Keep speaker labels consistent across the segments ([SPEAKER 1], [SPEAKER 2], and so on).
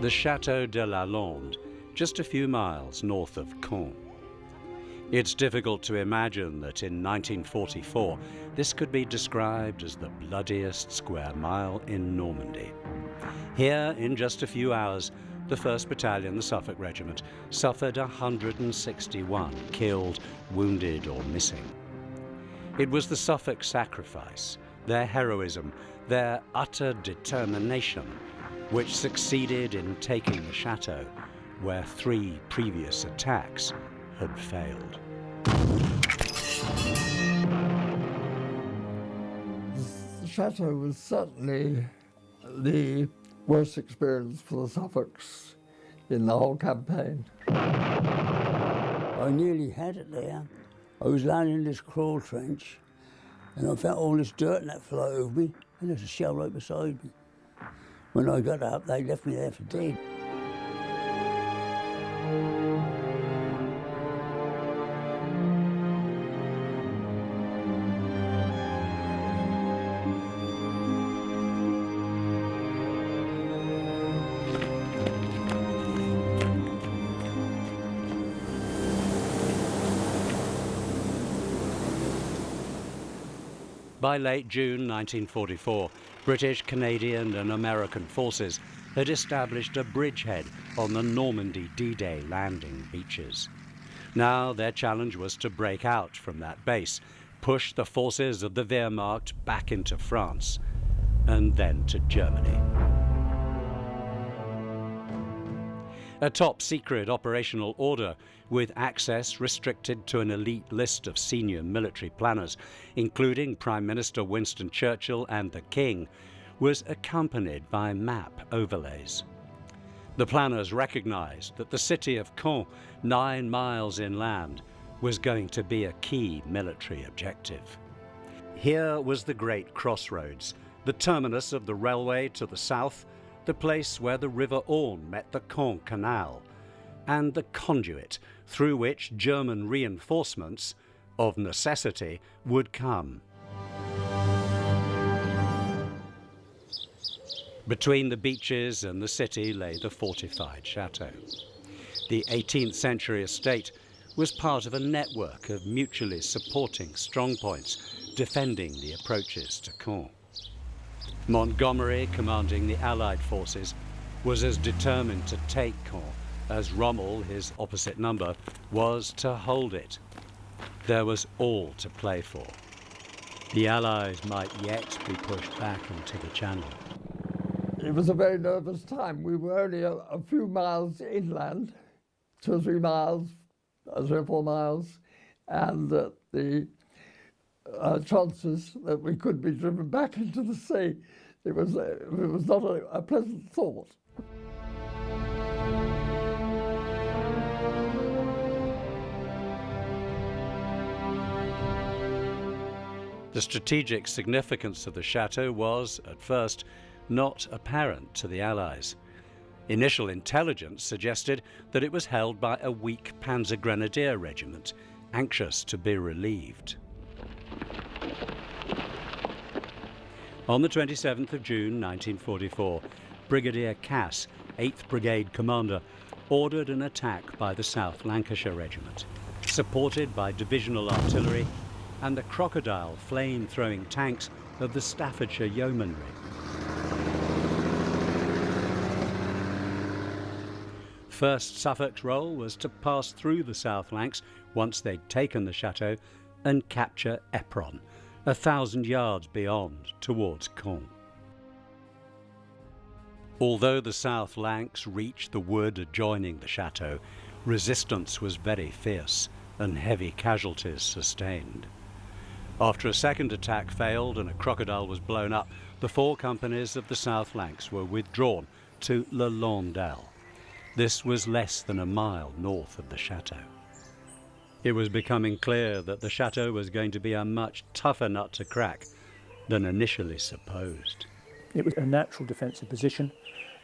[SPEAKER 1] The Chateau de La Londe, just a few miles north of Caen. It's difficult to imagine that in 1944 this could be described as the bloodiest square mile in Normandy. Here, in just a few hours, the 1st Battalion, the Suffolk Regiment, suffered 161 killed, wounded or missing. It was the Suffolk sacrifice, their heroism, their utter determination, which succeeded in taking the chateau, where 3 previous attacks had failed.
[SPEAKER 2] The chateau was certainly the worst experience for the Suffolks in the whole campaign.
[SPEAKER 3] I nearly had it there. I was lying in this crawl trench and I felt all this dirt and that fly over me, and there's a shell right beside me. When I got up, they left me there for dead.
[SPEAKER 1] By late June 1944, British, Canadian and American forces had established a bridgehead on the Normandy D-Day landing beaches. Now their challenge was to break out from that base, push the forces of the Wehrmacht back into France, and then to Germany. A top-secret operational order with access restricted to an elite list of senior military planners, including Prime Minister Winston Churchill and the King, was accompanied by map overlays. The planners recognized that the city of Caen, 9 miles inland, was going to be a key military objective. Here was the great crossroads, the terminus of the railway to the south, the place where the River Orne met the Caen Canal, and the conduit through which German reinforcements, of necessity, would come. Between the beaches and the city lay the fortified chateau. The 18th century estate was part of a network of mutually supporting strongpoints defending the approaches to Caen. Montgomery, commanding the Allied forces, was as determined to take Caen as Rommel, his opposite number, was to hold it. There was all to play for. The Allies might yet be pushed back into the Channel.
[SPEAKER 2] It was a very nervous time. We were only a few miles inland, 2 or 3 miles, 3 or 4 miles, and the chances that we could be driven back into the sea, it was not a pleasant thought.
[SPEAKER 1] The strategic significance of the chateau was, at first, not apparent to the Allies. Initial intelligence suggested that it was held by a weak Panzer Grenadier regiment, anxious to be relieved. On the 27th of June 1944, Brigadier Cass, 8th Brigade Commander, ordered an attack by the South Lancashire Regiment, supported by divisional artillery and the crocodile flame-throwing tanks of the Staffordshire Yeomanry. First Suffolk's role was to pass through the South Lancs once they'd taken the chateau and capture Epron, 1,000 yards beyond, towards Caen. Although the South Lancs reached the wood adjoining the chateau, resistance was very fierce and heavy casualties sustained. After a second attack failed and a crocodile was blown up, the 4 companies of the South Lancs were withdrawn to La Londe. This was less than a mile north of the chateau. It was becoming clear that the chateau was going to be a much tougher nut to crack than initially supposed.
[SPEAKER 4] It was a natural defensive position,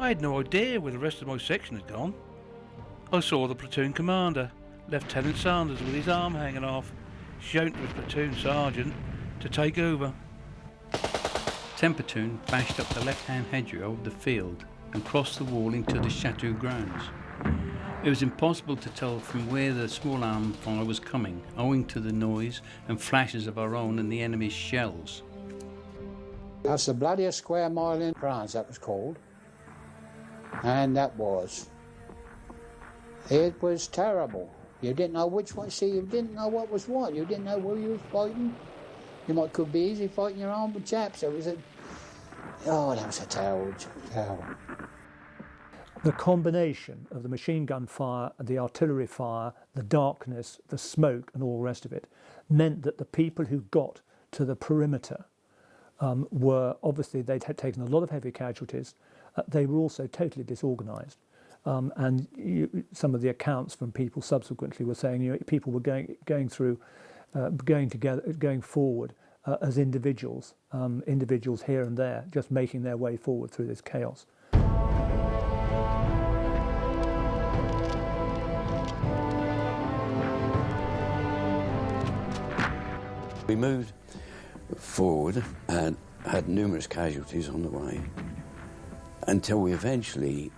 [SPEAKER 5] I had no idea where the rest of my section had gone. I saw the platoon commander, Lieutenant Sanders, with his arm hanging off, shouting to his platoon sergeant to take over.
[SPEAKER 6] 10 platoon bashed up the left-hand hedgerow of the field and crossed the wall into the chateau grounds. It was impossible to tell from where the small arm fire was coming, owing to the noise and flashes of our own and the enemy's shells.
[SPEAKER 7] That's the bloodiest square mile in France, that was called. And that was. It was terrible. You didn't know which one. See, you didn't know what was what. You didn't know where you was fighting. Could be easy fighting your armed chaps. That was a terrible.
[SPEAKER 4] The combination of the machine gun fire, the artillery fire, the darkness, the smoke and all the rest of it meant that the people who got to the perimeter were obviously, they'd had taken a lot of heavy casualties. They were also totally disorganised. Some of the accounts from people subsequently were saying, people were going forward as individuals here and there, just making their way forward through this chaos.
[SPEAKER 8] We moved forward and had numerous casualties on the way until we eventually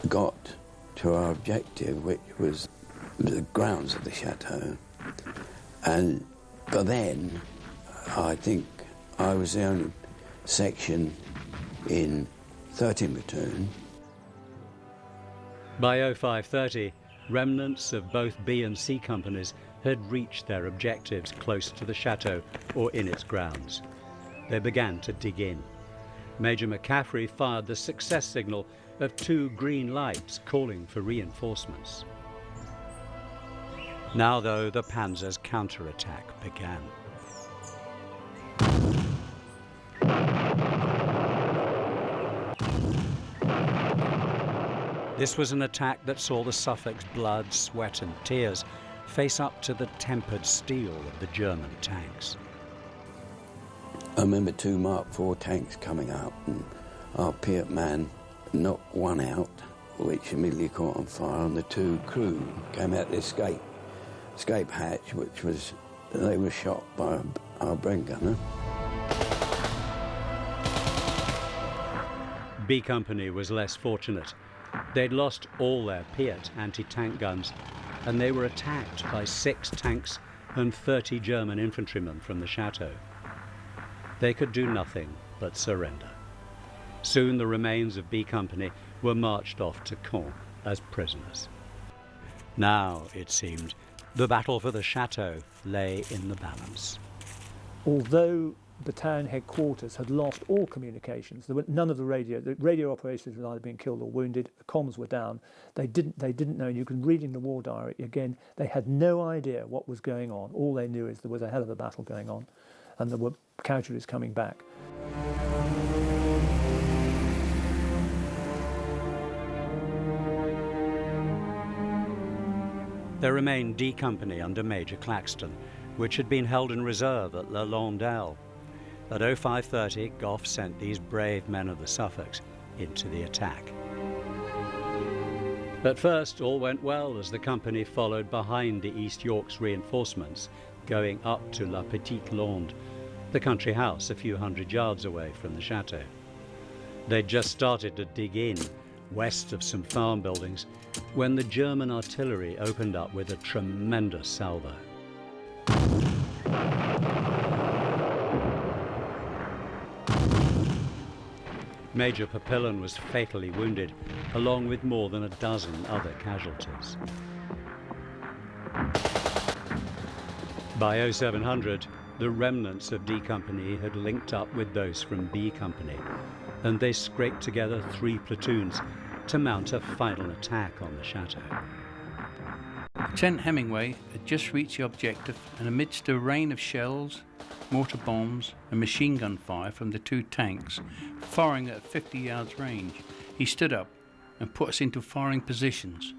[SPEAKER 8] got to our objective, which was the grounds of the chateau. And by then, I think I was the only section in 13 platoon.
[SPEAKER 1] By 0530, remnants of both B and C companies had reached their objectives close to the chateau or in its grounds. They began to dig in. Major McCaffrey fired the success signal of 2 green lights calling for reinforcements. Now, though, the Panzer's counterattack began. This was an attack that saw the Suffolk's blood, sweat and tears face up to the tempered steel of the German tanks.
[SPEAKER 8] I remember 2 Mark IV tanks coming up, and our Piat man knocked one out, which immediately caught on fire, and the 2 crew came out the escape hatch, they were shot by our Bren gunner.
[SPEAKER 1] B Company was less fortunate. They'd lost all their Piat anti-tank guns, and they were attacked by 6 tanks and 30 German infantrymen from the chateau. They could do nothing but surrender. Soon the remains of B Company were marched off to Caen as prisoners. Now, it seemed, the battle for the chateau lay in the balance.
[SPEAKER 4] Although battalion headquarters had lost all communications, there were none of the radio operations had either been killed or wounded, the comms were down, they didn't know, and you can read in the war diary again, they had no idea what was going on. All they knew is there was a hell of a battle going on and there were casualties coming back.
[SPEAKER 1] There remained D Company under Major Claxton, which had been held in reserve at La Londe. At 0530, Gough sent these brave men of the Suffolks into the attack. At first, all went well as the company followed behind the East York's reinforcements, going up to La Petite Londe, the country house a few hundred yards away from the chateau. They'd just started to dig in, west of some farm buildings, when the German artillery opened up with a tremendous salvo. Major Papillon was fatally wounded, along with more than a dozen other casualties. By 0700, the remnants of D Company had linked up with those from B Company, and they scraped together 3 platoons to mount a final attack on the chateau.
[SPEAKER 6] Lieutenant Hemingway had just reached the objective, and amidst a rain of shells, mortar bombs and machine gun fire from the 2 tanks, firing at 50 yards range, he stood up and put us into firing positions.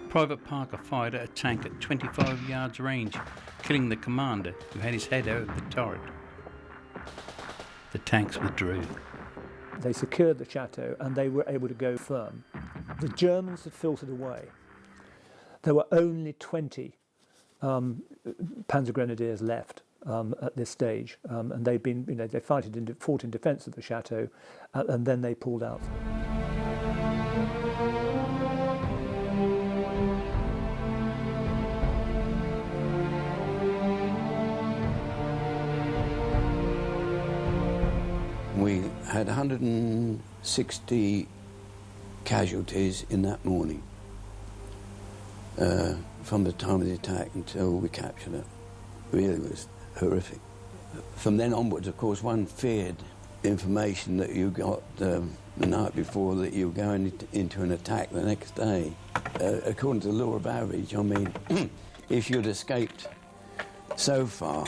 [SPEAKER 6] Private Parker fired at a tank at 25 yards range, killing the commander who had his head out of the turret. The tanks withdrew.
[SPEAKER 4] They secured the chateau and they were able to go firm. The Germans had filtered away. There were only 20 Panzer Grenadiers left at this stage, and they'd been, they fought in defence of the chateau, and then they pulled out.
[SPEAKER 8] We had 160 casualties in that morning, from the time of the attack until we captured it. Really was horrific. From then onwards, of course, one feared information that you got the night before that you were going into an attack the next day. According to the law of average, I mean, if you'd escaped so far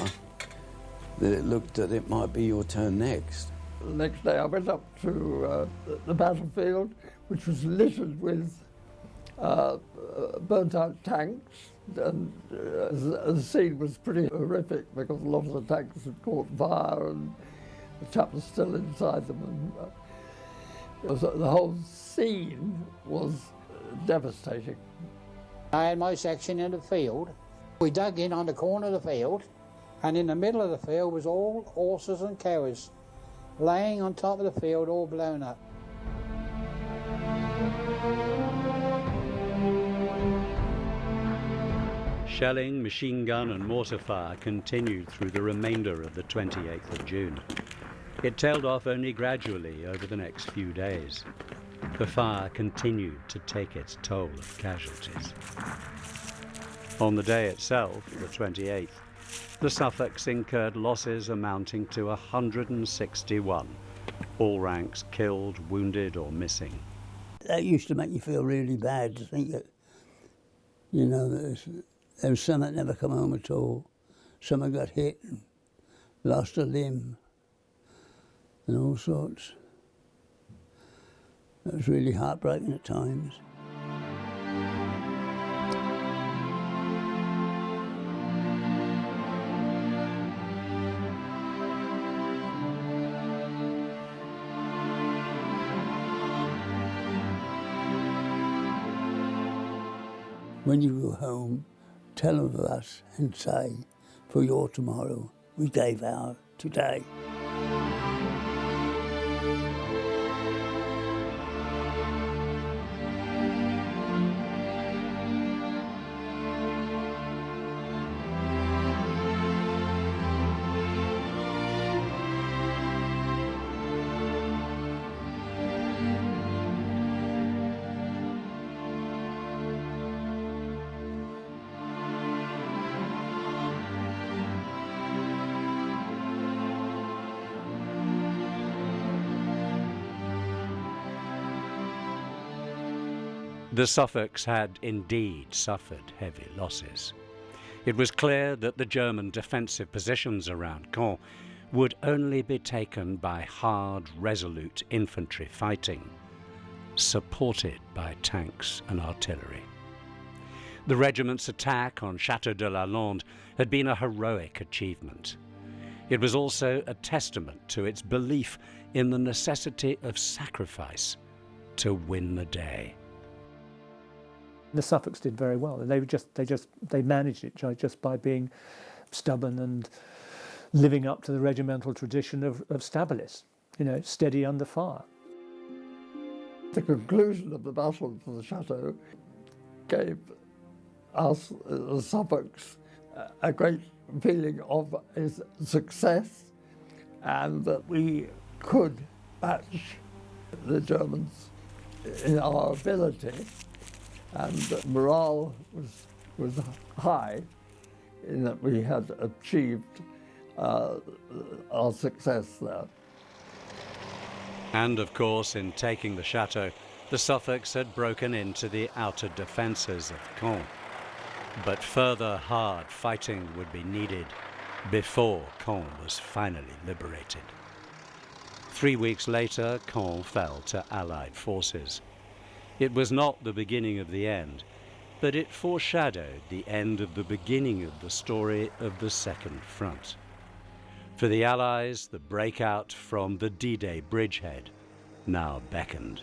[SPEAKER 8] that it looked that it might be your turn next.
[SPEAKER 2] The next day I went up to the battlefield, which was littered with burnt-out tanks, and the scene was pretty horrific because a lot of the tanks had caught fire and the chap was still inside them. And the whole scene was devastating.
[SPEAKER 7] I had my section in the field. We dug in on the corner of the field, and in the middle of the field was all horses and cows, laying on top of the field, all blown up.
[SPEAKER 1] Shelling, machine gun and mortar fire continued through the remainder of the 28th of June. It tailed off only gradually over the next few days. The fire continued to take its toll of casualties. On the day itself, the 28th, the Suffolks incurred losses amounting to 161, all ranks killed, wounded or missing.
[SPEAKER 3] That used to make you feel really bad to think that, there was some that never come home at all. Some that got hit and lost a limb and all sorts. It was really heartbreaking at times. When you go home, tell them of us and say, for your tomorrow, we gave our today.
[SPEAKER 1] The Suffolks had indeed suffered heavy losses. It was clear that the German defensive positions around Caen would only be taken by hard, resolute infantry fighting, supported by tanks and artillery. The regiment's attack on Chateau de La Londe had been a heroic achievement. It was also a testament to its belief in the necessity of sacrifice to win the day.
[SPEAKER 4] The Suffolks did very well, and they managed it just by being stubborn and living up to the regimental tradition of stabilis, steady under fire.
[SPEAKER 2] The conclusion of the battle for the chateau gave us, the Suffolks, a great feeling of its success, and that we could match the Germans in our ability. And morale was high in that we had achieved our success there.
[SPEAKER 1] And of course, in taking the chateau, the Suffolks had broken into the outer defences of Caen. But further hard fighting would be needed before Caen was finally liberated. 3 weeks later, Caen fell to Allied forces. It was not the beginning of the end, but it foreshadowed the end of the beginning of the story of the Second Front. For the Allies, the breakout from the D-Day bridgehead now beckoned.